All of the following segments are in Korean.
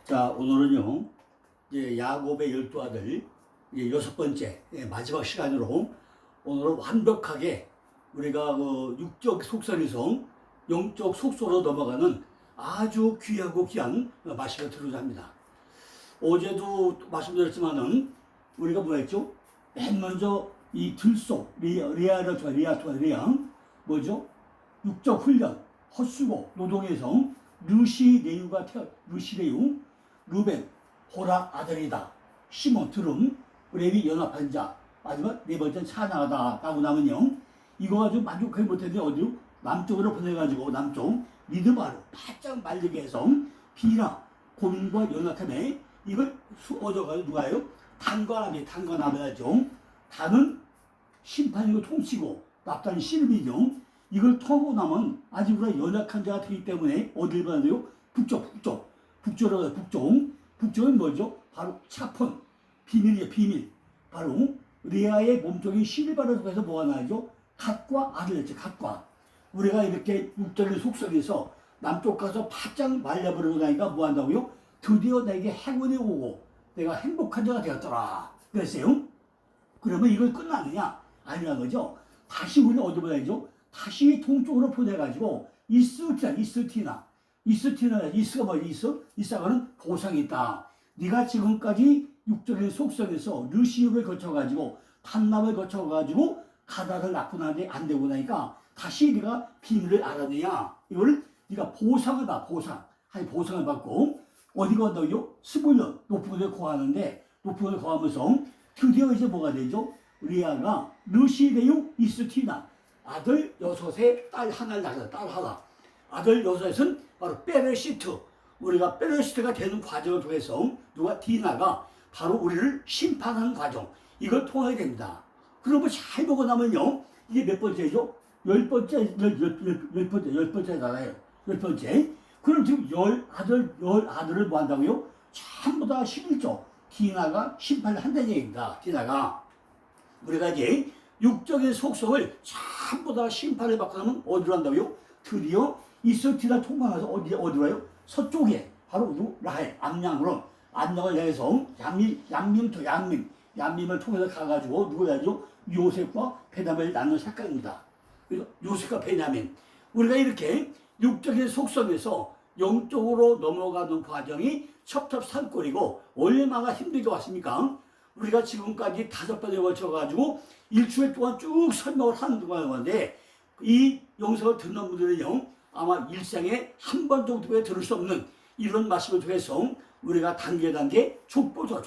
자, 오늘은요, 이제 야곱의 12아들, 이제 6번째, 마지막 시간으로 오늘은 완벽하게 우리가 그 육적 속성에서 영적 속소로 넘어가는 아주 귀하고 귀한 말씀을 들으려 합니다. 어제도 말씀드렸지만은 우리가 뭐였죠? 맨 먼저 이 들속, 리아, 뭐죠? 육적 훈련, 헛수고, 노동의 성, 르시레유, 루벤, 호락 아들이다. 시몬, 드름, 레위 연합한 자. 마지막 네 번째는 찬양하다. 라고 나면요. 이거 가지고 만족하지 못했는데 어디로? 남쪽으로 보내가지고 남쪽 리드바로 바짝 말리게 해서 비라, 고민과 연합함에 이걸 얻어가지고 누가요? 단관하죠. 단은 심판이고 통치고 납단이 씨름이죠. 이걸 터고 나면 아직 우리가 연약한 자가 되기 때문에 어딜 봐야 돼요? 북쪽으로 가요. 북쪽은 뭐죠? 바로 차폰, 비밀이에요. 비밀. 바로 레아의 몸속에 실바를 속해서 뭐가 나죠? 갓과 아들 했죠. 갓과. 우리가 이렇게 육적인 속성에서 남쪽 가서 바짝 말려버리고 나니까 뭐 한다고요? 드디어 내게 행운이 오고 내가 행복한 자가 되었더라. 그랬어요. 그러면 이걸 끝나느냐? 아니라는 거죠. 다시 우리는 어디 보내죠? 다시 동쪽으로 보내가지고 이스가 뭐지? 이스가는 보상이 있다. 네가 지금까지 육적인 속성에서 르시육을 거쳐가지고 탐남을 거쳐가지고 가닥을 낳고 나는데 안 되고 나니까 다시 네가 비밀을 알았느냐? 이걸 네가 보상을 받아. 보상을 받고 어디가 온다고요? 11년 높은 곳에 거하는데 높은 곳에 거하면서 드디어 이제 뭐가 되죠? 리아가 르시레유 이스티나 아들 6에 딸 하나를 낳았다. 딸 하나. 아들 6은 바로 베레시트. 우리가 베레시트가 되는 과정을 통해서 누가 디나가 바로 우리를 심판하는 과정. 이걸 통하게 됩니다. 그러면 잘 보고 나면요. 이게 몇 번째죠? 10번째잖아요. 10번째. 그럼 지금 열 아들을 뭐 한다고요? 전부 다 11조. 디나가 심판을 한다는 얘기입니다. 디나가. 우리가 이제 육적인 속성을 전부 다 심판을 받고 나면 어디로 한다고요? 드디어 이스티나 통과해서 어디로 가요? 서쪽에 바로 라헬 암양으로 암양을 내서 양밈을 통해서 가가지고 누구야죠? 요셉과 베냐민을 낳는 사건입니다. 그래서 요셉과 베냐민 우리가 이렇게 육적인 속성에서 영적으로 넘어가는 과정이 첩첩산골이고 얼마나 힘들게 왔습니까? 우리가 지금까지 5번에 걸쳐가지고 일주일 동안 쭉 설명을 하는 동안인데 이 영상을 듣는 분들은요 아마 일생에 한 번 정도에 들을 수 없는 이런 말씀을 통해서 우리가 단계 족보죠.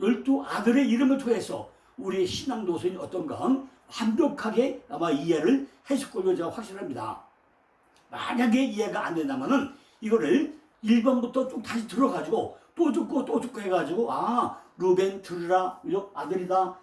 12아들의 이름을 통해서 우리의 신앙 노선이 어떤가 완벽하게 아마 이해를 했을 걸로 제가 확신합니다. 만약에 이해가 안 된다면은 이거를 1번부터 쭉 다시 들어가지고 또 듣고 해가지고 루벤 들으라 아들이다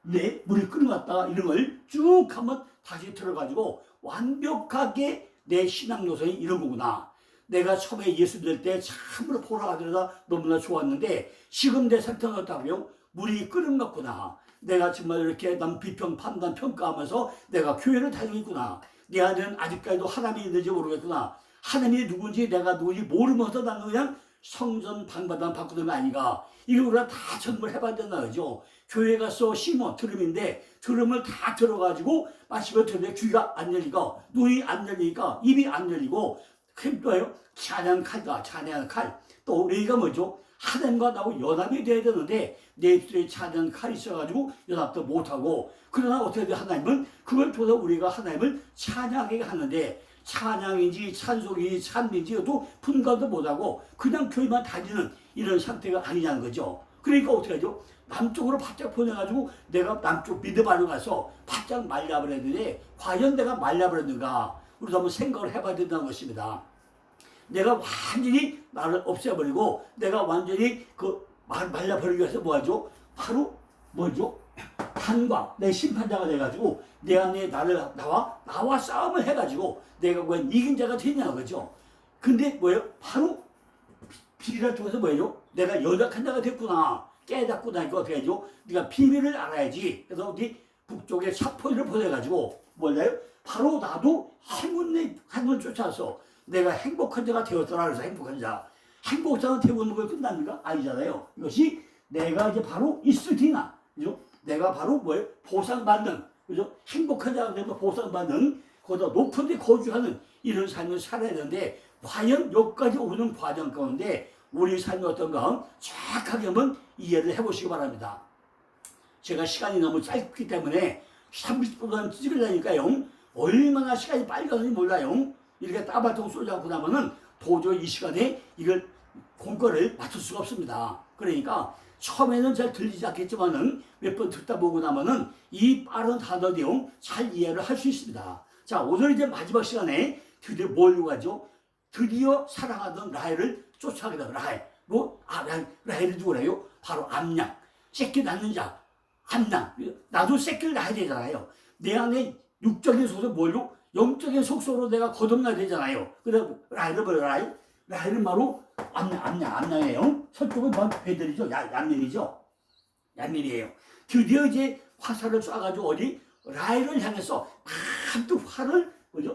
내 물이 끓여갔다가 이런 걸 쭉 한번 다시 들어가지고 완벽하게 내 신앙 노선이 이런 거구나. 내가 처음에 예수 믿을 때 참으로 보라 아들이다 너무나 좋았는데 지금 내 상태는 어떻다고요? 물이 끓은 것 같구나. 내가 정말 이렇게 남 비평 판단 평가하면서 내가 교회를 다니고 있구나. 내 안에는 아직까지도 하나님이 있는지 모르겠구나. 하나님이 누군지 내가 누군지 모르면서 나는 그냥 성전 방바닥 바꾸는 거 아니가. 이걸 우리가 다 전부를 해봐야 된다 그죠. 교회 가서 심어 드럼인데 드럼을 다 들어가지고 마시고 들는데 귀가 안 열리고 눈이 안 열리니까 입이 안 열리고 또요 찬양 칼. 또 우리가 뭐죠? 하나님과 나하고 연합이 돼야 되는데 내 입술에 찬양 칼이 있어가지고 연합도 못하고 그러나 어떻게 돼 하나님은 그걸 통해서 우리가 하나님을 찬양하게 하는데 찬양인지 찬송인지 찬미인지 또 분간도 못하고 그냥 교회만 다니는 이런 상태가 아니냐는 거죠. 그러니까 어떻게 하죠? 남쪽으로 바짝 보내가지고 내가 남쪽 미드바로 가서 바짝 말려버렸는데 과연 내가 말려버렸는가? 우리도 한번 생각을 해봐야 된다는 것입니다. 내가 완전히 나를 없애버리고 내가 완전히 말려버리기 위해서 뭐하죠? 바로 뭐죠? 단과 내 심판자가 돼가지고 내 안에 나와 싸움을 해가지고 내가 과연 이긴 자가 되냐는 거죠. 근데 뭐예요? 바로 비밀을 통해서 뭐예요? 내가 연약한 자가 됐구나. 깨닫고 나니까 어떻게 하죠? 네가 비밀을 알아야지. 그래서 어디 북쪽에 사포를 보내가지고 뭐예요? 바로 나도 행운을 쫓아서 내가 행복한 자가 되었더라. 그래서 행복한 자. 행복상을 태우는 걸 끝납니까? 아니잖아요. 이것이 내가 이제 바로 이스티나, 그죠? 내가 바로 뭐예요? 보상받는, 그죠? 행복한 자가 되면 보상받는, 거기다 높은 데 거주하는 이런 삶을 살아야 되는데, 과연 여기까지 오는 과정 가운데 우리 삶이 어떤가 정확하게 한번 이해를 해보시기 바랍니다. 제가 시간이 너무 짧기 때문에 30분간 찍으려니까요, 얼마나 시간이 빨리 가는지 몰라요. 이렇게 따발통 쏠려고 나면은 도저히 이 시간에 이걸 공과를 맞출 수가 없습니다. 그러니까 처음에는 잘 들리지 않겠지만은 몇 번 듣다 보고 나면은 이 빠른 단어 내용 잘 이해를 할 수 있습니다. 자, 오늘 이제 마지막 시간에 드디어 뭘 요구하죠? 드디어 사랑하던 라헬을 쫓아가게 되다. 라헬. 라헬이 누구래요? 바로 암양. 새끼 낳는 자. 암양. 나도 새끼를 낳아야 되잖아요. 내 안에 육적인 속성 뭘로? 영적인 속성으로 내가 거듭나야 되잖아요. 그래서 라헬은 뭐예요? 라헬은 바로 암양이에요. 서쪽은 바로 베들이죠. 얀민이에요. 드디어 이제 화살을 쏴가지고 어디? 라헬을 향해서 잔뜩 활을, 그죠?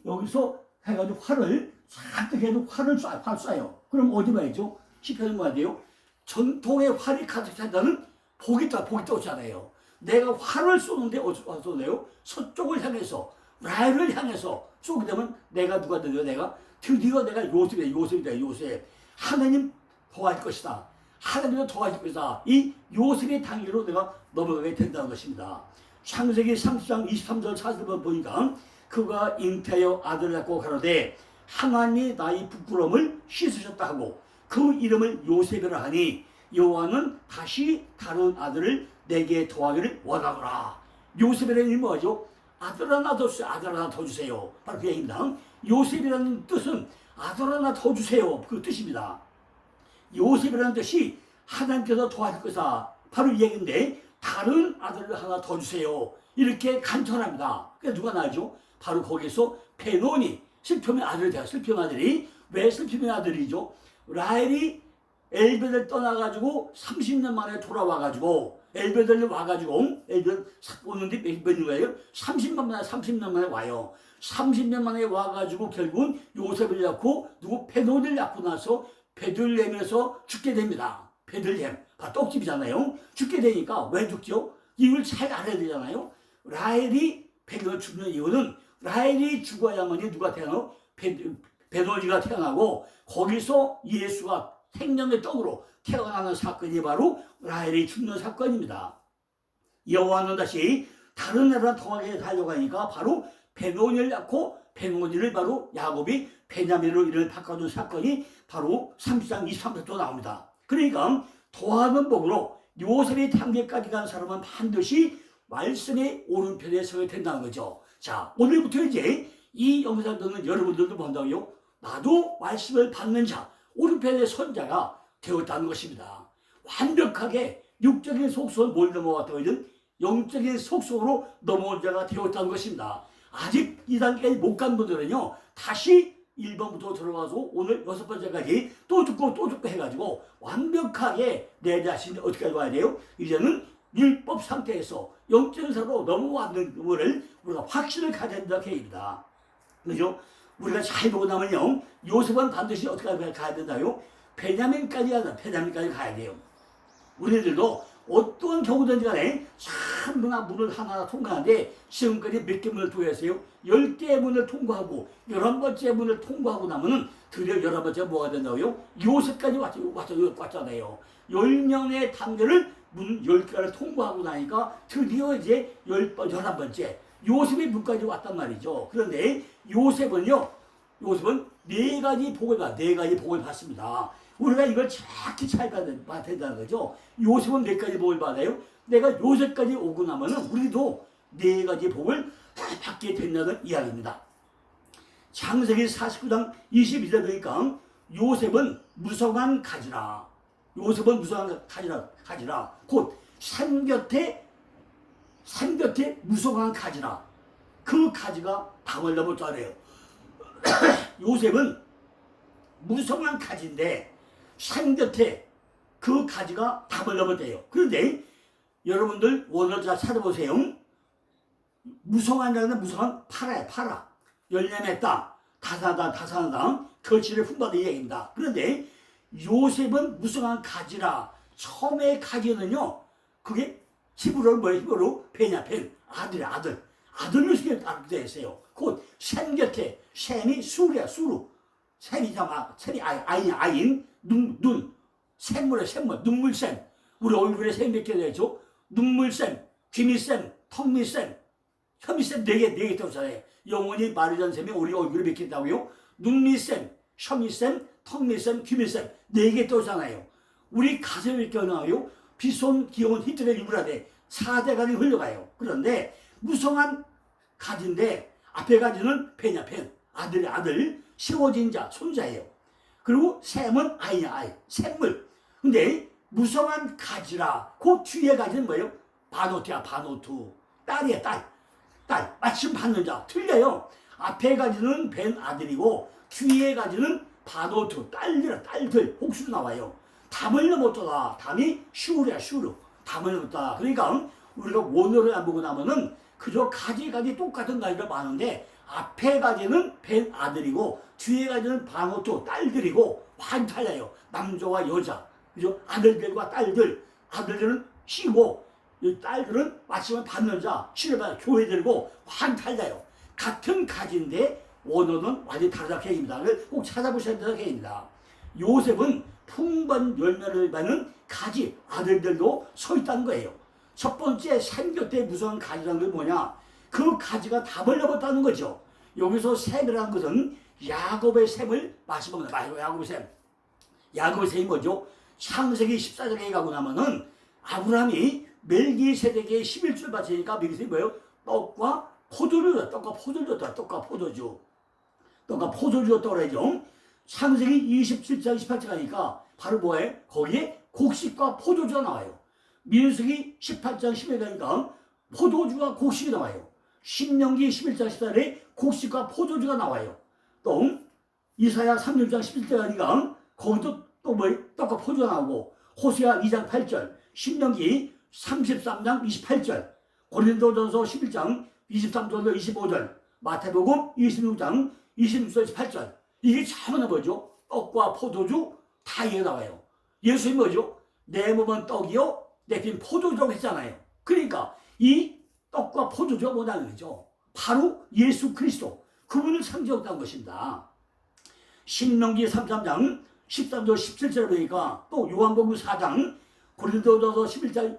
여기서 해가지고 활을 잔뜩 해도 활을 쏴요. 그럼 어디 봐야죠? 시편은 뭐야 돼요? 전통의 활이 가득 찬다는 복이 있다잖아요. 내가 활을 쏘는데 어디서 쏘네요? 서쪽을 향해서, 라헬을 향해서 쏘게 되면 내가 누가 되요? 드디어 내가 요셉. 하나님 도와줄 것이다. 하나님도 도와줄 것이다. 이 요셉의 단계로 내가 넘어가게 된다는 것입니다. 창세기 30장 23절 40번 보니까 그가 잉태하여 아들을 낳고 가로되 하나님이 나의 부끄러움을 씻으셨다 하고 그 이름을 요셉이라 하니 여호와는 다시 다른 아들을 내게 더하기를 원하노라. 요셉이라는 이름이 뭐죠? 아들 하나 더 주세요. 아들 하나 더 주세요. 바로 그 얘기입니다. 요셉이라는 뜻은 아들 하나 더 주세요. 그 뜻입니다. 요셉이라는 뜻이 하나님께서 도와줄 것이다. 바로 이 얘기인데 다른 아들을 하나 더 주세요. 이렇게 간청합니다. 그래서 누가 나죠? 바로 거기서 베논이 슬픔의 아들이 돼요. 슬픔의 아들이. 왜 슬픔의 아들이죠? 라헬이 엘베를 떠나가지고 30년 만에 돌아와가지고 엘베들이 와가지고 엘베 오는데 몇 년이에요? 30년 만에 와요. 30년 만에 와가지고 결국은 요셉을 낳고 누구 베논을 낳고 나서 베들레헴에서 죽게 됩니다. 베들레헴. 떡집이잖아요. 죽게 되니까 왜 죽죠? 이걸 잘 알아야 되잖아요. 라헬이 베들레헴 죽는 이유는 라헬이 죽어야만이 누가 태어나고 베돌리가 태어나고 거기서 예수가 생명의 떡으로 태어나는 사건이 바로 라헬이 죽는 사건입니다. 여호와는 다시 다른 나라 더하게 가려고 하니까 바로 베노니를 낳고 베노니를 바로 야곱이 베냐민으로 이름을 바꿔준 사건이 바로 30장 23절도 나옵니다. 그러니까 더하는 법으로 요셉의 단계까지 간 사람은 반드시 말씀의 오른편에 서게 된다는 거죠. 자, 오늘부터 이제 이 영상 듣는 여러분들도 본다고요. 나도 말씀을 받는 자, 오른편의 선자가 되었다는 것입니다. 완벽하게 육적인 속성을 뭘 넘어왔다고 하든 영적인 속성으로 넘어온 자가 되었다는 것입니다. 아직 이 단계에 못 간 분들은요, 다시 1번부터 들어가서 오늘 6번째까지 또 듣고 해가지고 완벽하게 내 자신이 어떻게 해야 돼요? 이제는 율법 상태에서 영적으로 넘어왔는 것을 우리가 확신을 가져야 된다고 얘기입니다. 그죠? 우리가 잘 보고 나면요, 요셉은 반드시 어떻게 가야 된다요? 베냐민까지 가야 돼요. 우리들도 어떠한 경우든지 간에 참 문을 하나 통과하는데 지금까지 몇 개 문을 통과했어요? 10개의 문을 통과하고 11번째 문을 통과하고 나면은 드디어 11번째가 뭐가 된다고요? 요셉까지 왔잖아요. 10명의 단계를 문 10개를 통과하고 나니까 드디어 이제 11번째 요셉의 문까지 왔단 말이죠. 그런데 요셉은 4가지 복을 받습니다. 우리가 이걸 정확히 잘 봐야 된다는 거죠. 요셉은 몇 가지 복을 받아요? 내가 요셉까지 오고 나면은 우리도 4가지 복을 받게 된다는 이야기입니다. 창세기 49장 22절 보니까 요셉은 무성한 가지라. 곧 산곁에 무성한 가지라. 그 가지가 담을 넘을 줄 알아요. 요셉은 무성한 가지인데 산곁에 그 가지가 담을 넘었대요. 그런데 여러분들 원어를 잘 찾아보세요. 무성한 자는 무성한 파라. 열매 맺다. 다산하다 결실을 품받은 얘기입니다. 그런데 요셉은 무성한 가지라. 처음에 가지는요, 그게 히브리어로 뭐예요? 히브리어로 베냐펜, 아들. 아들 요셉이 알게 했어요. 곧 셈 곁에, 셈이 수루야, 수루. 셈이 아인, 눈, 샘물에 샘물, 눈물샘. 우리 얼굴에 샘 몇 개 되죠? 눈물샘, 귀미샘, 턱미샘, 혀미샘 네 개 떠잖아요. 영원히 마르지 않은 샘이 우리 얼굴에 몇 개 있다고요? 눈미샘, 혀미샘, 턱미샘, 귀미샘 네 개 떠잖아요. 우리 가슴에 몇 개 나와요? 비손, 기온, 히트의 유브라데 4대간이 흘러가요. 그런데 무성한 가지인데 앞에 가지는 베냐펜, 아들, 세워진 자, 손자예요. 그리고 샘은 아이, 샘물. 근데 무성한 가지라. 그 뒤에 가지는 뭐예요? 바노트야, 바노트. 딸이야, 딸. 마침 받는 자. 틀려요. 앞에 가지는 벤 아들이고 뒤에 가지는 바노트, 딸들. 복수로 나와요. 담을 넘었더라. 담이 슈르야, 슈르. 담을 넘었다. 그러니까 우리가 원어를 안 보고 나면은 그저 가지 똑같은 가지가 많은데 앞에 가지는 벤 아들이고 뒤에 가지는 바노트, 딸들이고 완전 달라요. 남자와 여자. 그죠? 아들들과 딸들. 아들들은 쉬고 딸들은 마침을 받는 자, 치료받아 교회들고 완전 달라요. 같은 가지인데 원어는 완전히 다르다 계획입니다. 꼭 찾아보셔야 되는 계획입니다. 요셉은 풍부한 열매를 맺는 가지, 아들들도 서 있다는 거예요. 첫 번째 샘 곁에 무서운 가지라는 게 뭐냐? 그 가지가 답을 넘었다는 거죠. 여기서 샘이라는 것은 야곱의 샘을 말씀합니다. 야곱의 샘이 뭐죠? 창세기 14장에 가고 나면은 아브라함이 멜기세덱에게 11절 바치니까 멜기세덱이 뭐예요? 떡과 포도주다. 떡과 포도주가 떠오르죠. 창세기 27장 18절 가니까 바로 뭐예요? 거기에 곡식과 포도주가 나와요. 민수기 18장 10에 가니까 포도주와 곡식이 나와요. 신명기 11장 14절에 곡식과 포도주가 나와요. 또 이사야 36장 11절 가니까 거기도 또 뭐예요? 떡과 포도주가 나오고 호세아 2장 8절, 신명기 33장 28절, 고린도전서 11장 23절로 25절, 마태복음 26장 26절 28절. 이게 전부 뭐죠? 떡과 포도주 다 이게 나와요. 예수님이 뭐죠? 내 몸은 떡이요 내 피는 포도주라고 했잖아요. 그러니까 이 떡과 포도주가 뭐냐는 거죠. 바로 예수 그리스도, 그분을 상징했다는 것입니다. 신명기 33장 13절 17절에 보니까 또 요한복음 4장, 고린도전서 11장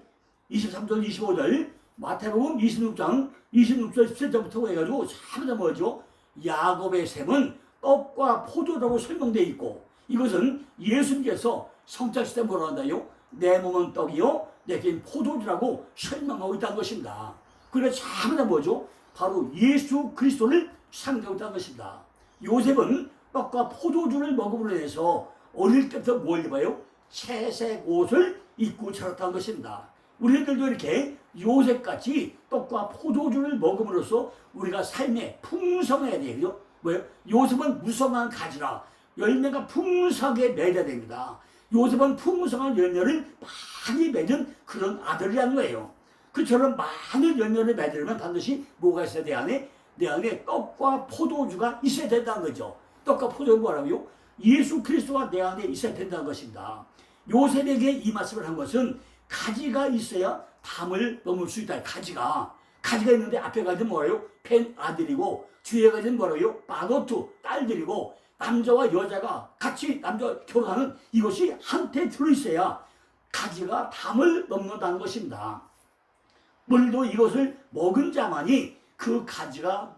23절 25절, 마태복음 26장 26절 17절부터 해가지고 전부 다 뭐죠? 야곱의 샘은 떡과 포도라고 설명되어 있고, 이것은 예수님께서 성찬시대 뭐라고 한다요? 내 몸은 떡이요 내 피는 포도주라고 설명하고 있다는 것입니다. 그래서 전부 다 뭐죠? 바로 예수 그리스도를 상징하고 있다는 것입니다. 요셉은 떡과 포도주를 먹음으로 해서 어릴 때부터 뭘 입어요? 채색 옷을 입고 자랐다는 것입니다. 우리들도 이렇게 요셉같이 떡과 포도주를 먹음으로써 우리가 삶에 풍성해야 돼요. 뭐예요? 요셉은 무성한 가지라. 열매가 풍성하게 맺어야 됩니다. 요셉은 풍성한 열매를 많이 맺은 그런 아들이라는 거예요. 그처럼 많은 열매를 맺으려면 반드시 뭐가 있어야 돼? 내 안에 떡과 포도주가 있어야 된다는 거죠. 떡과 포도는 뭐라고요? 예수 그리스도가 내 안에 있어야 된다는 것입니다. 요셉에게 이 말씀을 한 것은 가지가 있어야 담을 넘을 수 있다. 가지가 있는데 앞에 가지는 뭐예요? 펜 아들이고 뒤에 가지는 뭐라고요? 바노트 딸들이고 남자와 여자가 같이 남자 결혼하는 이것이 한테 들어있어야 가지가 담을 넘는다는 것입니다. 물도 이것을 먹은 자만이 그 가지가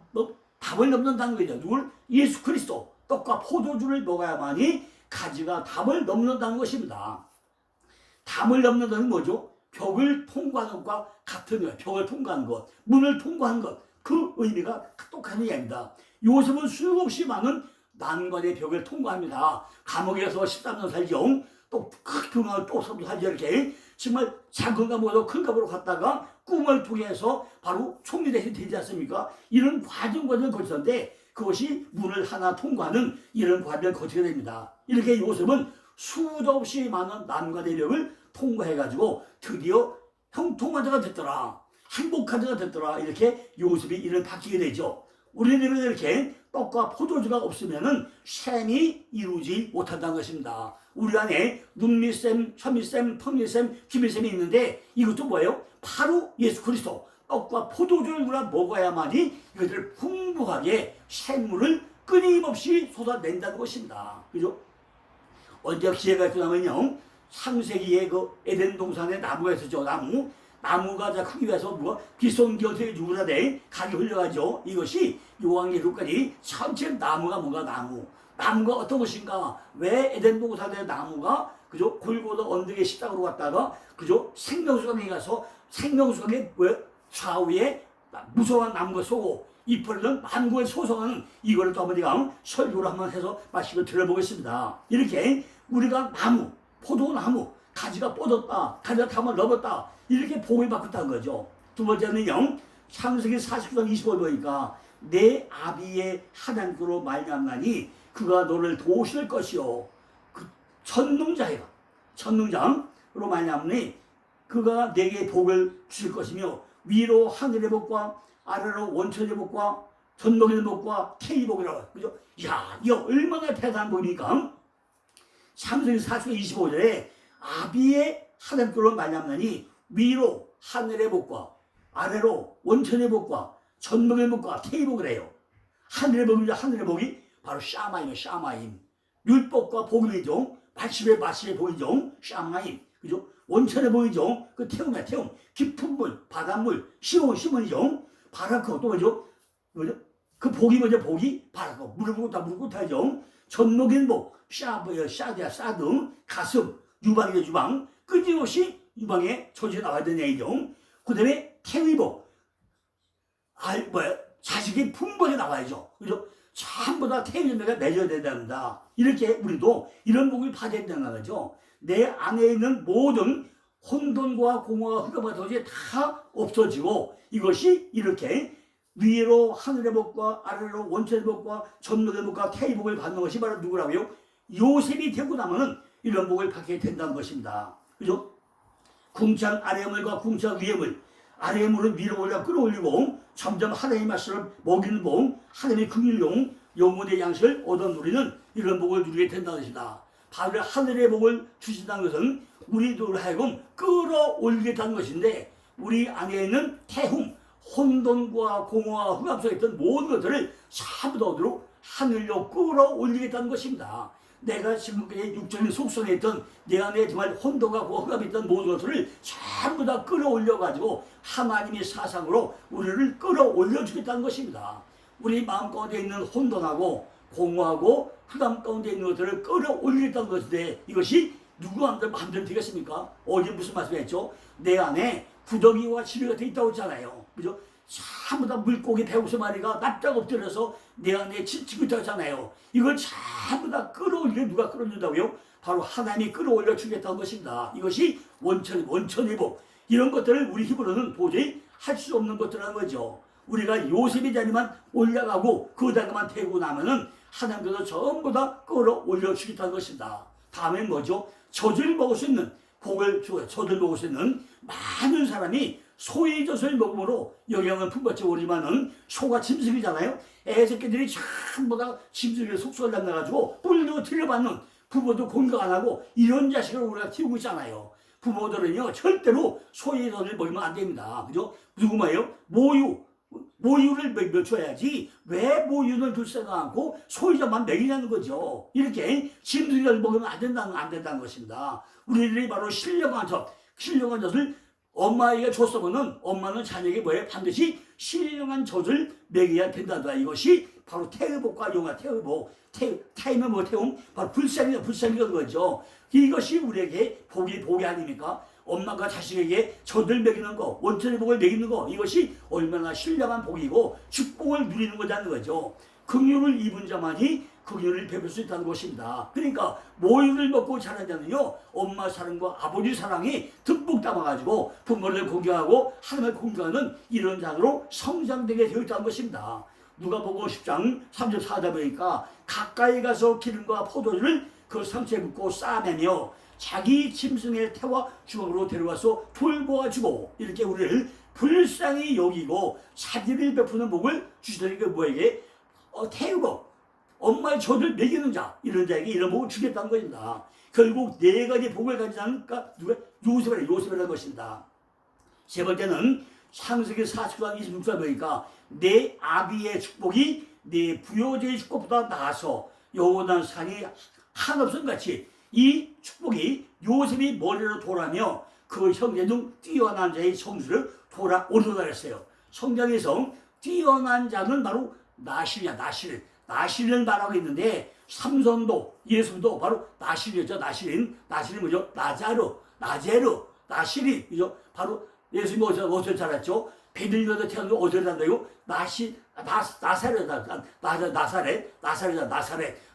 담을 넘는다는 거죠. 누굴? 예수 그리스도. 떡과 포도주를 먹어야만이 가지가 담을 넘는다는 것입니다. 담을 넘는다는 뭐죠? 벽을 통과하는 것과 같은 거예요. 벽을 통과하는 것, 문을 통과하는 것, 그 의미가 똑같은 얘기입니다. 요셉은 수없이 많은 난관의 벽을 통과합니다. 감옥에서 13년 살죠. 또 큰 또 살죠. 이렇게 정말 작은 감옥에서 큰 감옥으로 갔다가 꿈을 통해서 바로 총리 대신 되지 않습니까? 이런 과정을 거쳤는데 그것이 문을 하나 통과하는 이런 과정을 거치게 됩니다. 이렇게 요셉은 수도 없이 많은 난관의 벽을 통과해가지고 드디어 형통한 자가 됐더라. 행복한 자가 됐더라. 이렇게 요셉이 이를 바뀌게 되죠. 우리들은 이렇게 떡과 포도주가 없으면은 셈이 이루지 못한다는 것입니다. 우리 안에 눈밑샘, 혀밑샘, 턱밑샘, 귀밑샘이 있는데 이것도 뭐예요? 바로 예수 그리스도 떡과 포도주를 우리가 먹어야만이 이것들을 풍부하게 샘물을 끊임없이 쏟아낸다는 것입니다. 그죠? 언제 기회가 있냐면요, 창세기에 그 에덴 동산에 나무가 있었죠. 나무가 자 크기 위해서 뭐가 비송기한테 유라돼 각이 흘려가죠. 이것이 요한계시록까지 전체 나무가 뭔가 나무가 어떤 것인가? 왜 에덴 동산의 나무가 그죠? 골고다 언덕에 십자가로 갔다가 그죠? 생명수강에 가서 생명수강의 좌우에 무서운 나무가 쏘고 이펄은 만국을 소성하는 이거를 또 한번 제가 설교를 한번 해서 말씀을 들어보겠습니다. 이렇게 우리가 나무, 포도나무, 가지가 뻗었다, 가지가 담을 넘었다, 이렇게 복을 받았다는 거죠. 두 번째는요, 창세기 49장 25절 보니까 내 아비의 하나님께로 말미암나니 그가 너를 도우실 것이요. 그 전능자로 말미암니 그가 내게 복을 주실 것이며 위로 하늘의 복과 아래로 원천의 복과 전복의 복과 태의 복이라고. 그죠? 야, 이거 얼마나 대단한 복입니까? 창세기 49장 25절에 아비의 하나님께로 말미암나니 위로 하늘의 복과 아래로 원천의 복과 전복의 복과 태의 복이래요. 하늘의 복이죠. 하늘의 복이 바로 샤마임이에요. 샤마임. 율법과 복음이죠. 마시의 복이죠. 샤마임. 그죠? 원천의 복이죠. 그 태움이야, 태움. 깊은 물, 바닷물, 시몬이죠. 바라크, 또 뭐죠? 그 복이 뭐죠? 복이 바라크. 무릎 꿇다죠. 전복의 복, 샤드야, 사드, 가슴, 유방이죠, 유방. 끊임없이 유방에 조직이 나와야 되는 얘기죠. 그 다음에 태의 복. 자식이 풍부하게 나와야죠. 그죠? 전부 다 태의 열매가 맺어야 된답니다. 이렇게 우리도 이런 복을 받아야 된다는 거죠. 내 안에 있는 모든 혼돈과 공허와 흑암과 도저히 다 없어지고 이것이 이렇게 위로 하늘의 복과 아래로 원천의 복과 전능의 복과 태의 복을 받는 것이 바로 누구라고요? 요셉이 되고 나면은 이런 복을 받게 된다는 것입니다. 그죠? 궁창 아래의 물과 궁창 위의 물, 아래의 물은 위로 올려 끌어올리고 점점 하나님의 말씀을 먹이는 복, 하나님의 긍휼용 영혼의 양식을 얻어 누리는 이런 복을 누리게 된다는 것이다. 바로 하늘의 복을 주신다는 것은 우리들 하여금 끌어올리겠다는 것인데 우리 안에 있는 태움, 혼돈과 공허와 흑암 속에 있던 모든 것들을 전부 다 얻으러 하늘로 끌어올리겠다는 것입니다. 내가 지금까지 육적인 속성에 있던 내 안에 정말 혼돈과 흑암이 있던 모든 것들을 전부 다 끌어올려가지고 하나님의 사상으로 우리를 끌어올려 주겠다는 것입니다. 우리 마음 가운데 있는 혼돈하고 공허하고 흑암 가운데 있는 것들을 끌어올리겠다는 것인데 이것이 누구 마음대로 되겠습니까? 어제 무슨 말씀했죠? 내 안에 구더기와 지뢰가 돼 있다고 했잖아요. 그죠? 전부 다 물고기 150마리가 납작 엎드려서 내 안에 지치고 있다잖아요. 이걸 전부 다 끌어올리게 누가 끌어올린다고요? 바로 하나님이 끌어올려 주겠다는 것입니다. 이것이 원천의 복. 이런 것들을 우리 힘으로는 도저히 할 수 없는 것들이라는 거죠. 우리가 요셉의 자리만 올라가고 그 다음에만 되고 나면은 하나님께서 전부 다 끌어올려 주겠다는 것입니다. 다음엔 뭐죠? 젖을 먹을 수 있는 복을 주어요. 젖을 먹을 수 있는 많은 사람이 소의 젖을 먹음으로 영양은 품받지 오지만은 소가 짐승이잖아요. 애새끼들이 전부 다 짐승의 속성을 담나가지고 뿔도 틀려받는 부모도 공격 안 하고 이런 자식을 우리가 키우고 있잖아요. 부모들은요 절대로 소의 젖을 먹이면 안 됩니다. 그죠? 누구 말이에요? 모유를 줘야지 왜 모유를 줄 생각 않고 소유자만 먹이냐는 거죠. 이렇게 짐승을 먹으면 안 된다는 것입니다. 우리들이 바로 신령한 젖을 엄마에게 줬으면은 엄마는 자녀에게 뭐예요? 반드시 신령한 젖을 먹여야 된다다. 이것이 바로 태의복과 용화 태의복. 태이면 뭐 태움? 바로 불쌍이라는 거죠. 이것이 우리에게 복이 아닙니까? 엄마가 자식에게 젖을 먹이는 거, 원천의 복을 먹이는 거, 이것이 얼마나 신령한 복이고 축복을 누리는 거라는 거죠. 긍휼을 입은 자만이 긍휼을 베풀 수 있다는 것입니다. 그러니까 모유를 먹고 자란 자는요 엄마 사랑과 아버지 사랑이 듬뿍 담아가지고 부모를 공경하고 하나님을 공경하는 이런 자로 성장되게 되어 있다는 것입니다. 누가복음 10장 34절 보니까 가까이 가서 기름과 포도주를 그 상처에 붓고 싸매며 자기 짐승을 태워 주먹으로 데려와서 돌보아주고 이렇게 우리를 불쌍히 여기고 사지를 베푸는 복을 주시더니 그 뭐에게 태우고 엄마의 젖을 먹이는 자 이런 자에게 이런 복을 주겠다는 것입니다. 결국 네 가지 복을 가지지 않을까? 누가? 요셉이라는 것입니다. 세 번째는 창세기 49장 26절 보니까 내 아비의 축복이 내 부요제의 축복보다 나아서 영원한 산이 한없음 같이 이 축복이 요셉이 머리로 돌아며 그 형제 중 뛰어난 자의 성수를 돌아 오르다 했어요. 성경에서 뛰어난 자는 바로 나실이야. 나실을 말하고 있는데 삼손도 예수도 바로 나실이었죠. 나실인 뭐죠? 나제르 나실이 그죠? 바로 예수님이 어디서 자랐죠? 베들레헴에서 태어나서 어디서 자랐다고?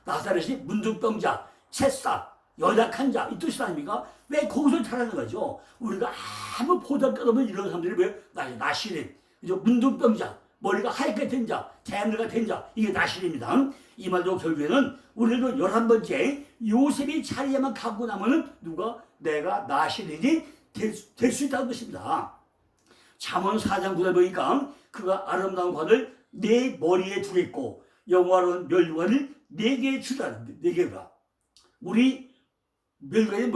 나사렛이 문둥병자, 채사, 연약한 자 이 뜻이 아닙니까? 왜 거기서 자라는 거죠? 우리가 아무 보잘것없는 이런 사람들이 왜 나실인, 그죠? 문둥병자, 머리가 하얗게 된 자, 대머리가 된 자, 이게 나실입니다. 이 말도 결국에는 우리도 11번째 요셉이 자리에만 가고 나면은 누가 내가 나실인이 될 수 있다는 것입니다. 잠언 4장 9절 보니까 그가 아름다운 관을 내 머리에 두겠고 영화로운 멸관을 내게 주라. 내게가 우리 멸관이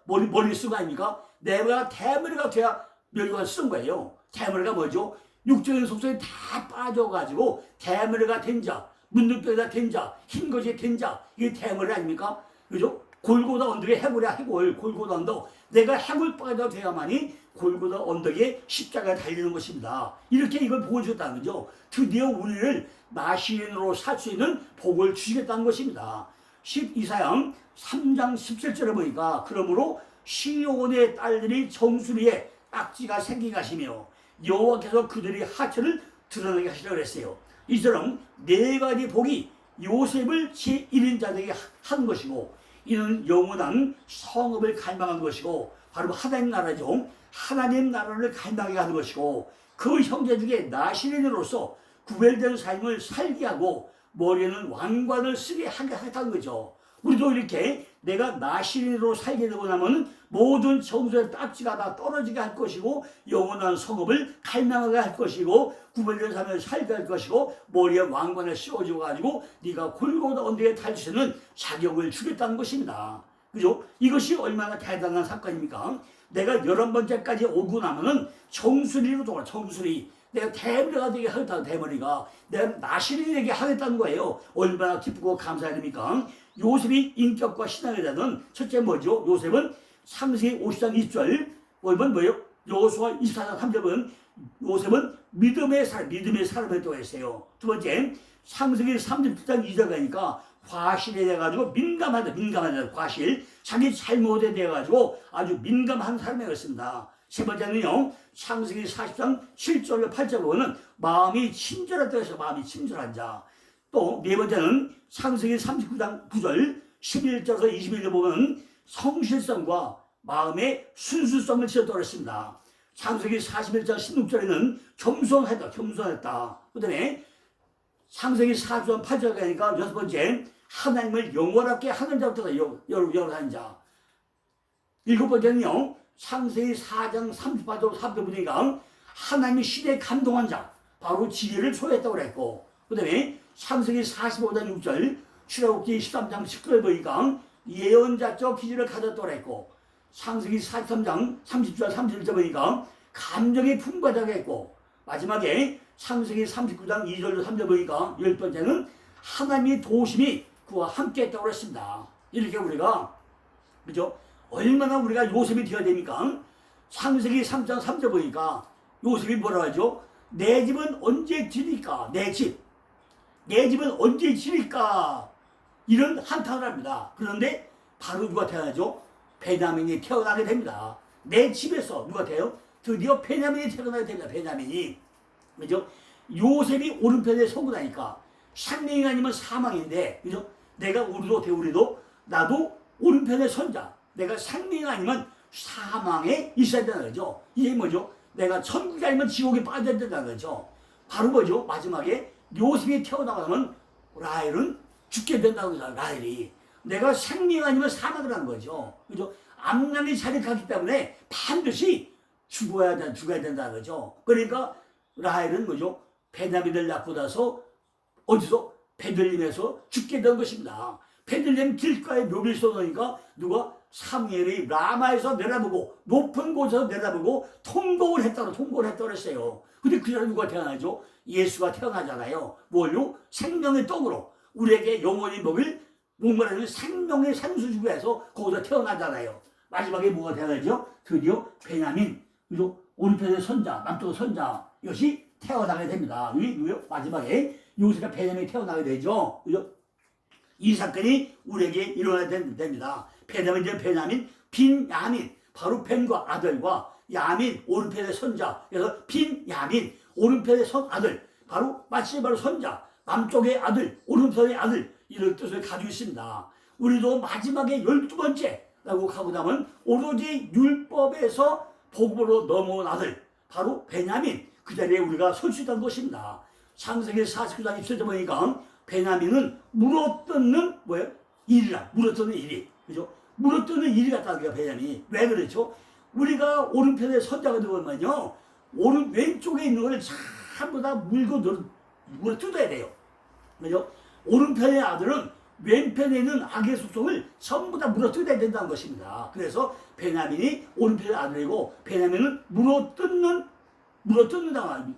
머리 쓴 거 아닙니까? 내가 대머리가 돼야 멸관 쓴 거예요. 대머리가 뭐죠? 육적인 속성이 다 빠져가지고 대머리가 된 자, 문둥병이가 된 자, 흰것이 된 자, 이게 대머리 아닙니까? 그죠? 골고다 언덕에 해골이야 해골. 골고다 언덕. 내가 해골 빠져 돼야만이 골고다 언덕에 십자가에 달리는 것입니다. 이렇게 이걸 복을 주셨다는 거죠. 드디어 우리를 나시인으로 살 수 있는 복을 주시겠다는 것입니다. 이사야 3장 17절에 보니까 그러므로 시온의 딸들이 정수리에 딱지가 생기게 하시며 여호와께서 그들의 하체를 드러나게 하시라고 그랬어요. 이처럼 네 가지 복이 요셉을 제1인자되게 한 것이고 이는 영원한 성읍을 갈망한 것이고 바로 하나님 나라죠. 하나님 나라를 갈망하게 하는 것이고 그 형제 중에 나실인으로서 구별된 삶을 살게 하고 머리에는 왕관을 쓰게 하겠다는 거죠. 우리도 이렇게 내가 나실인으로 살게 되고 나면 모든 정수의 딱지가 다 떨어지게 할 것이고 영원한 성읍을 갈망하게 할 것이고 구별된 삶을 살게 할 것이고 머리에 왕관을 씌워줘 가지고 네가 골고다 언덕에 탈 수 있는 자격을 주겠다는 것입니다. 그죠? 이것이 얼마나 대단한 사건입니까? 내가 11번째까지 오고 나면은 정수리로 돌아. 정수리. 내가 대머리가 되게 하겠다. 대머리가 내가 나실이 되게 하겠다는 거예요. 얼마나 기쁘고 감사해야 됩니까? 요셉이 인격과 신앙에 대한 첫째 뭐죠? 요셉은 창세기 50장 2절 보면 뭐예요? 여호수아 24장 3절은 요셉은 믿음의 사람이라고 했어요. 두 번째 창세기 37장 2절 가니까 과실에 대해 가지고 민감하다 과실 자기 잘못에 대해 가지고 아주 민감한 사람이었습니다. 세 번째는요 창세기 40장 7절로 8절 보면 마음이 친절하다 해서 마음이 친절한 자. 또 네 번째는 창세기 39장 9절 11절에서 21절 보면 성실성과 마음의 순수성을 지었다고 했습니다. 창세기 41장 16절에는 겸손했다. 그 다음에 창세기 40장 8절 가니까 여섯 번째 하나님을 영원하게 하는 자부터 영원한 자. 일곱 번째는요 창세기 4장 38절 3절 보니까 하나님의 시대에 감동한 자 바로 지혜를 소유했다고 그랬고 그 다음에 창세기 45장 6절 출애굽기 13장 19절 보니까 예언자적 기질을 가졌다고 그랬고 창세기 43장 30절 31절 보니까 감정이 풍부하다고 했고 마지막에 창세기 39장 2절 3절 보니까 열 번째는 하나님의 도우심이 그와 함께 했다고 했습니다. 이렇게 우리가 그죠? 얼마나 우리가 요셉이 되어야 됩니까? 창세기 3장 3절 보니까 요셉이 뭐라고 하죠? 내 집은 언제 지니까? 내 집은 언제 지니까? 이런 한탄을 합니다. 그런데 바로 누가 태어나죠? 베냐민이 태어나게 됩니다. 내 집에서 누가 돼요? 드디어 베냐민이 태어나게 됩니다. 베냐민이. 그죠? 요셉이 오른편에 서고 나니까 상명이 아니면 사망인데, 그죠? 우리도 나도 오른편에 선자. 내가 상명이 아니면 사망에 있어야 된다는 거죠. 이게 뭐죠? 내가 천국이 아니면 지옥에 빠져야 된다는 거죠. 바로 뭐죠? 마지막에 요셉이 태어나가면 라헬은 죽게 된다는 거죠. 내가 생명 아니면 사망을 한 거죠. 그죠? 암란이 자력하기 때문에 반드시 죽어야 된다는 거죠. 그러니까 라헬은 뭐죠? 베냐민을 낳고 나서 어디서? 베들림에서 죽게 된 것입니다. 베들림 길가에 묘비를 쏘니까 누가? 사무엘이 라마에서 내려보고 높은 곳에서 내려보고 통곡을 했다고 했어요. 근데 그 사람 누가 태어나죠? 예수가 태어나잖아요. 뭘요? 생명의 떡으로 우리에게 영원히 먹일 목마르는 생명의 생수주에서 거기서 태어나잖아요. 마지막에 뭐가 태어나죠? 드디어 베냐민, 그리고 오른편의 선자, 남쪽의 선자 이것이 태어나게 됩니다. 마지막에 요셉과 베냐민이 태어나게 되죠. 그죠? 이 사건이 우리에게 일어나야 됩니다. 베냐민, 빈야민, 바로 벤과 아들과 야민, 오른편의 선자. 그래서 빈야민, 오른편의 아들, 바로 바로 선자, 남쪽의 아들, 오른편의 아들, 이런 뜻을 가지고 있습니다. 우리도 마지막에 12번째라고 하고 나면 오로지 율법에서 복음으로 넘어온 아들, 바로 베냐민, 그 자리에 우리가 설 수 있다는 것입니다. 창세기 49장 20절에 보니까 베냐민은 물어뜯는 일이라, 물어뜯는 일이, 그죠? 물어뜯는 일이 같다는 거야, 베냐민이. 왜 그렇죠? 우리가 오른편에 선자가 되면요, 왼쪽에 있는 걸 전부 다 물어뜯어야 돼요. 그죠? 오른편의 아들은 왼편에 있는 악의 속성을 전부 다 물어뜯어야 된다는 것입니다. 그래서 베냐민이 오른편의 아들이고, 베냐민은 물어뜯는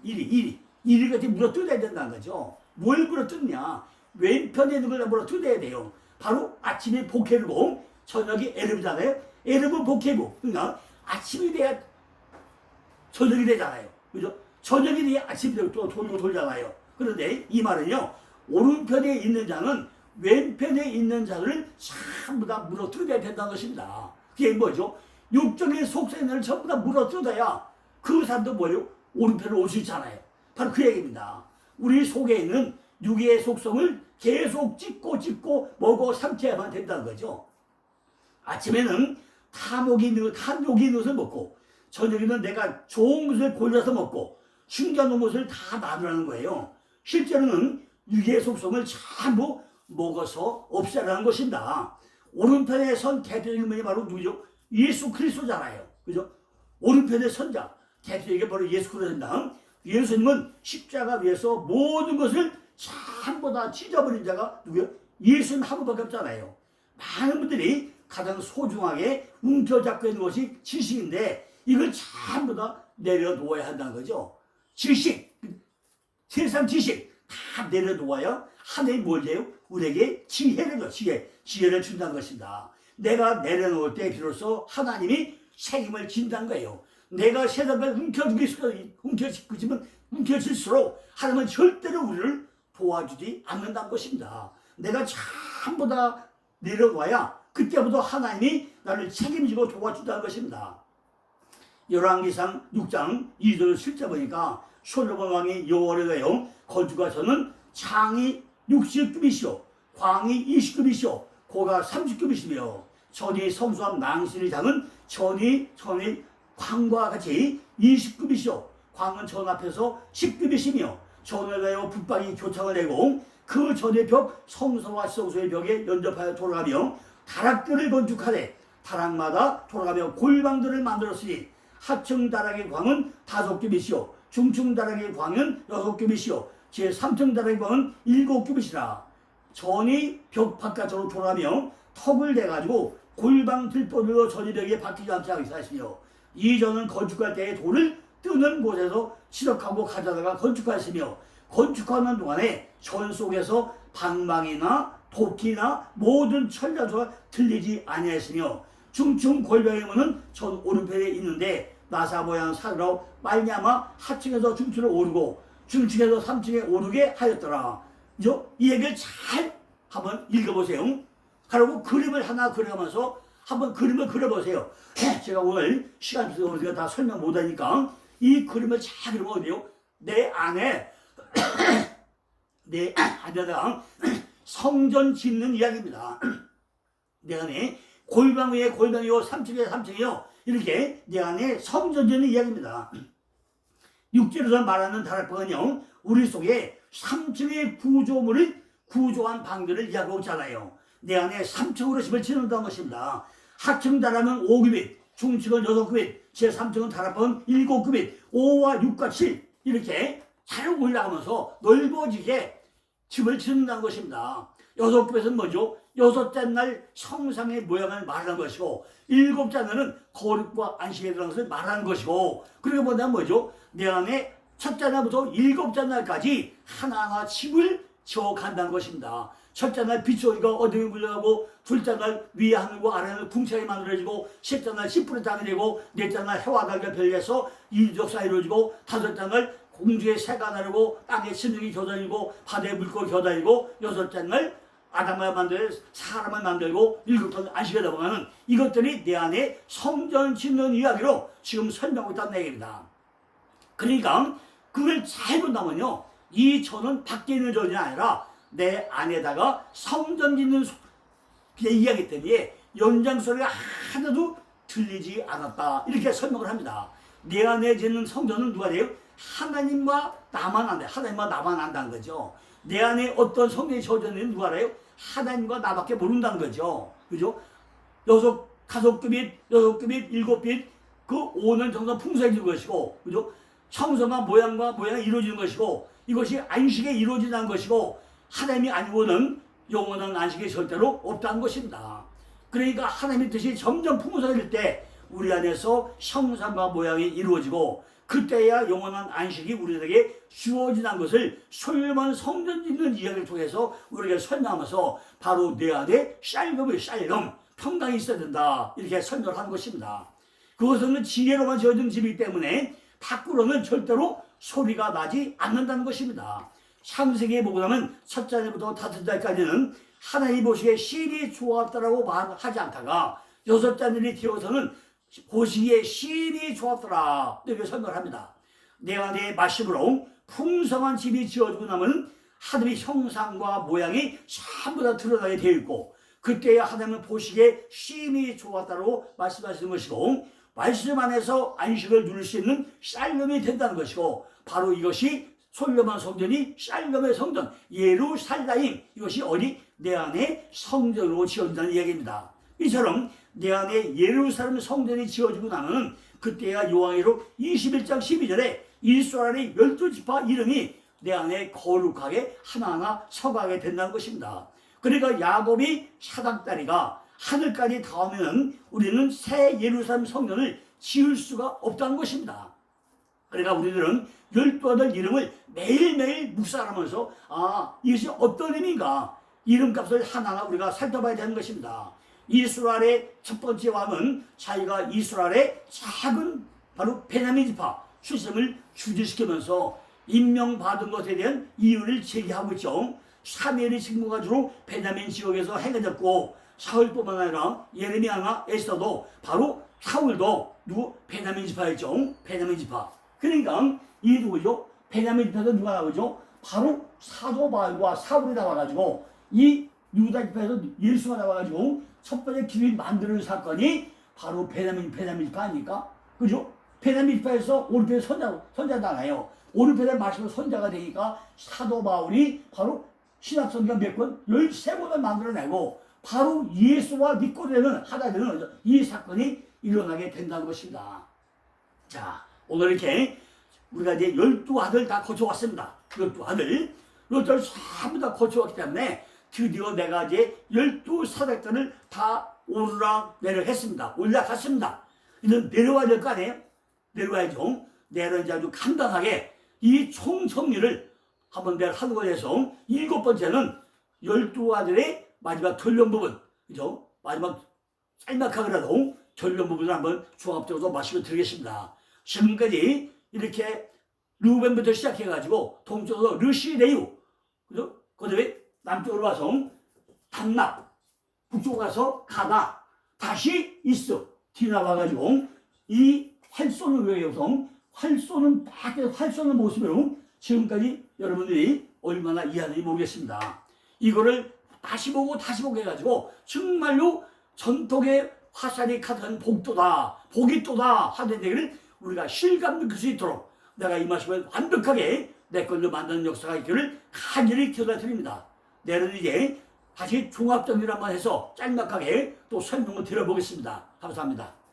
일이 같이 물어뜯어야 된다는 거죠. 뭘 물어뜯냐? 왼편에 있는 걸 물어뜯어야 돼요. 바로 아침에 복해르고 저녁이 에르브잖아요. 에르브 복해부. 그러니까 아침이 돼야 저녁이 되잖아요. 그죠? 저녁이 돼야 아침이 되고 또 돌잖아요. 그런데 이 말은요, 오른편에 있는 자는 왼편에 있는 자를 전부 다 물어뜯어야 된다는 것입니다. 그게 뭐죠? 육적인 속성을 전부 다 물어뜯어야 그 사람도 뭐예요? 오른편으로 올 수 있잖아요. 바로 그 얘기입니다. 우리 속에 있는 육의 속성을 계속 찢고 먹어 삼켜야만 된다는 거죠. 아침에는 탐욕이 있는 것을 먹고, 저녁에는 내가 좋은 것을 골라서 먹고 숨겨놓은 것을 다 놔두라는 거예요. 실제로는 육의 속성을 전부 먹어서 없애라는 것입니다. 오른편에 선 대표적인 분이 바로 누구죠? 예수 그리스도잖아요. 그죠? 오른편의 선자, 대표적인 바로 예수 그리스도입니다. 예수님은 십자가 위에서 모든 것을 전부 다 찢어버린 자가 누구예요? 예수님 한 분밖에 없잖아요. 많은 분들이 가장 소중하게 움켜잡고 있는 것이 지식인데, 이걸 전부 다 내려놓아야 한다는 거죠. 지식, 세상 지식 다 내려놓아야 하나님이 뭘 해요? 우리에게 지혜를 준다는 것입니다. 내가 내려놓을 때 비로소 하나님이 책임을 진다는 거예요. 내가 세상을 움켜질수록 하나님은 절대로 우리를 도와주지 않는다는 것입니다. 내가 전부 다 내려놔야 그때부터 하나님이 나를 책임지고 도와준다는 것입니다. 열왕기상 6장 2절 실제 보니까 솔로몬 왕이 여호와를 위하여 건축하서는 창이 60규빗이요 광이 20규빗이요 고가 30규빗이며 전이 성수한 망신을 잡은 전이 광과 같이 20규빗이요 광은 전 앞에서 10규빗이며 전을 위하여 붙박이 교창을 내고 그 전의 벽 성소와 성소의 벽에 연접하여 돌아가며 다락들을 건축하되 다락마다 돌아가며 골방들을 만들었으니 하층 다락의 광은 5규빗이요 중층 다락의 광은 6규빗이요 제3층 다락의 광은 7규빗이라. 전이 벽 바깥으로 돌아가며 턱을 내가지고 골방 들보들로 전이 벽에 박히지 않게 하시며 이 전은 건축할 때에 돌을 뜨는 곳에서 시력하고 가져다가 건축하였으며 건축하는 동안에 전 속에서 방망이나 도끼나 모든 천자소가 들리지 아니하였으며 중층 골방의 문은 전 오른편에 있는데 나사 모양 사드로 말미암아 하층에서 중층으로 오르고 중층에서 3층에 오르게 하였더라. 이 얘기를 잘 한번 읽어보세요. 그리고 그림을 하나 그려가면서 한번 그림을 그려보세요. 제가 오늘 시간 없어서 우리가 다 설명 못하니까 이 그림을 잘 그리면 어디요? 내 안에다가 성전 짓는 이야기입니다. 내 안에 골방 위에 골방이요 3층에 3층이요 이렇게 내 안에 성전 짓는 이야기입니다. 6절에서 말하는 다락방은요 우리 속에 3층의 구조물을 구조한 방들을 이야기하고 있잖아요. 내 안에 3층으로 집을 짓는다는 것입니다. 하층 다락은 5규빗, 중층은 6규빗, 제3층은 다락은 7규빗, 5와 6과 7 이렇게 잘 올라가면서 넓어지게 집을 짓는다는 것입니다. 6규빗은 뭐죠? 6째 날 성상의 모양을 말하는 것이고 7째 날은 거룩과 안식에 들어간 것을 말하는 것이고 그리고 뭐죠? 내 안에 첫째 날부터 7째 날까지 하나하나 집을 지어간다는 것입니다. 첫째 날 빛소리가 어둠이 물려가고 둘째 날 위에 하늘과 아래 하늘 궁창이 만들어지고 셋째 날 씨뿔이 땅이 되고 넷째 날 해와 달과 별에서 이적사 이루어지고 다섯째 날 공중에 새가 나르고 땅에 진흙이 겨다니고 바다에 물고기 겨다니고 여섯째 날 아담을 만들고 사람을 만들고 일곱째 날 안식에 넘어가는 이것들이 내 안에 성전 짓는 이야기로 지금 설명하고 있다는 얘기입니다. 그러니까 그걸 잘 본다면요 이 전은 밖에 있는 전이 아니라 내 안에다가 성전 짓는 이야기 때문에 연장소리가 하나도 들리지 않았다 이렇게 설명을 합니다. 내 안에 짓는 성전은 누가 돼요? 하나님과 나만 안다. 하나님과 나만 안다는 거죠. 내 안에 어떤 성전이 지어졌는지 누가 알아요? 하나님과 나밖에 모른다는 거죠. 그죠? 다섯 규빗, 7규빗 그 5년 정도 풍성해진 것이고 그죠? 청성과 모양이 이루어지는 것이고 이것이 안식에 이루어진다는 것이고 하나님이 아니고는 영원한 안식이 절대로 없다는 것입니다. 그러니까 하나님의 뜻이 점점 풍성해질 때 우리 안에서 형상과 모양이 이루어지고 그때야 영원한 안식이 우리에게 주어진다는 것을 솔로몬 성전 짓는 이야기를 통해서 우리에게 설명하면서 바로 내 안에 샬롬 평강이 있어야 된다 이렇게 설명을 하는 것입니다. 그것은 지혜로만 지어진 집이기 때문에 밖으로는 절대로 소리가 나지 않는다는 것입니다. 창세기에 보고 나면 첫째 날부터 다섯째 날까지는 하나님 보시기에 시인이 좋았다라고 말하지 않다가 여섯째 날이 되어서는 보시기에 시인이 좋았더라 이렇게 설명을 합니다. 내 안에 마심으로 풍성한 집이 지어지고 나면 하나님의 형상과 모양이 전부 다 드러나게 되어 있고 그때야 하나님은 보시기에 시인이 좋았다고 말씀하시는 것이고 말씀 안에서 안식을 누릴 수 있는 샬롬이 된다는 것이고 바로 이것이 솔로몬 성전이 샬롬의 성전 예루살렘 이것이 어디? 내 안에 성전으로 지어진다는 이야기입니다. 이처럼 내 안에 예루살렘 성전이 지어지고 나면 그때야 요한계시록 21장 12절에 이스라엘의 12지파 이름이 내 안에 거룩하게 하나하나 서가게 된다는 것입니다. 그러니까 야곱이 사닥다리가 하늘까지 닿으면 우리는 새 예루살렘 성전을 지을 수가 없다는 것입니다. 그러니까 우리들은 12아들 이름을 매일매일 묵상하면서 이것이 어떤 의미인가 이름값을 하나하나 우리가 살펴봐야 되는 것입니다. 이스라엘의 첫 번째 왕은 자기가 이스라엘의 작은 바로 베냐민 지파 출생을 주지시키면서 임명받은 것에 대한 이유를 제기하고 있죠. 사무엘이 직무가지로 베냐민 지역에서 행해졌고 사울뿐만 아니라 예레미야나 에스더도 바로 사울도 베냐민 지파였죠. 베냐민 지파. 그러니까 이 누구죠? 베냐민 지파에서 누가 나오죠? 바로 사도 바울과 사울이 나와가지고 이 유다 지파에서 예수가 나와가지고 첫 번째 기름 만드는 사건이 바로 베냐민 지파 아닙니까? 그죠? 베냐민 지파에서 오르페 선자 나가요. 오르페를 마시고 선자가 되니까 사도 바울이 바로 신학 선지가 몇 권? 13권을 만들어내고 바로 예수와 니꼬데는 하나 되는 이 사건이 일어나게 된다는 것입니다. 자, 오늘 이렇게 우리가 이제 12아들 다 거쳐왔습니다. 12아들 전부 다 거쳐왔기 때문에 드디어 내가 이제 12사닥들을 다 올라갔습니다. 이제 내려와야 될 거 아니에요? 내려와야죠. 내려오지 아주 간단하게 이 총정리를 한번 내가 하는 것에 대해서 7번째는 12아들의 마지막 결론 부분, 그죠? 마지막 짤막하게라도 결론 부분을 한번 종합적으로 말씀을 드리겠습니다. 지금까지 이렇게 루벤부터 시작해가지고 동쪽으로 르시레유, 그죠? 그 다음에 남쪽으로 와서 단납, 북쪽으로 가서 가다, 다시 이스, 뒤나와가지고 이 활 쏘는 외교성, 활 쏘는 모습으로 지금까지 여러분들이 얼마나 이해하는지 모르겠습니다. 이거를 다시 보고 해가지고 정말로 전통의 화살이 가득한 복이 또다 하는 얘기를 우리가 실감 느낄 수 있도록 내가 이 말씀을 완벽하게 내 걸로 만드는 역사가 있기를 간절히 기도드립니다. 내일은 이제 다시 종합 정리를 한번 해서 짤막하게 또 설명을 드려보겠습니다. 감사합니다.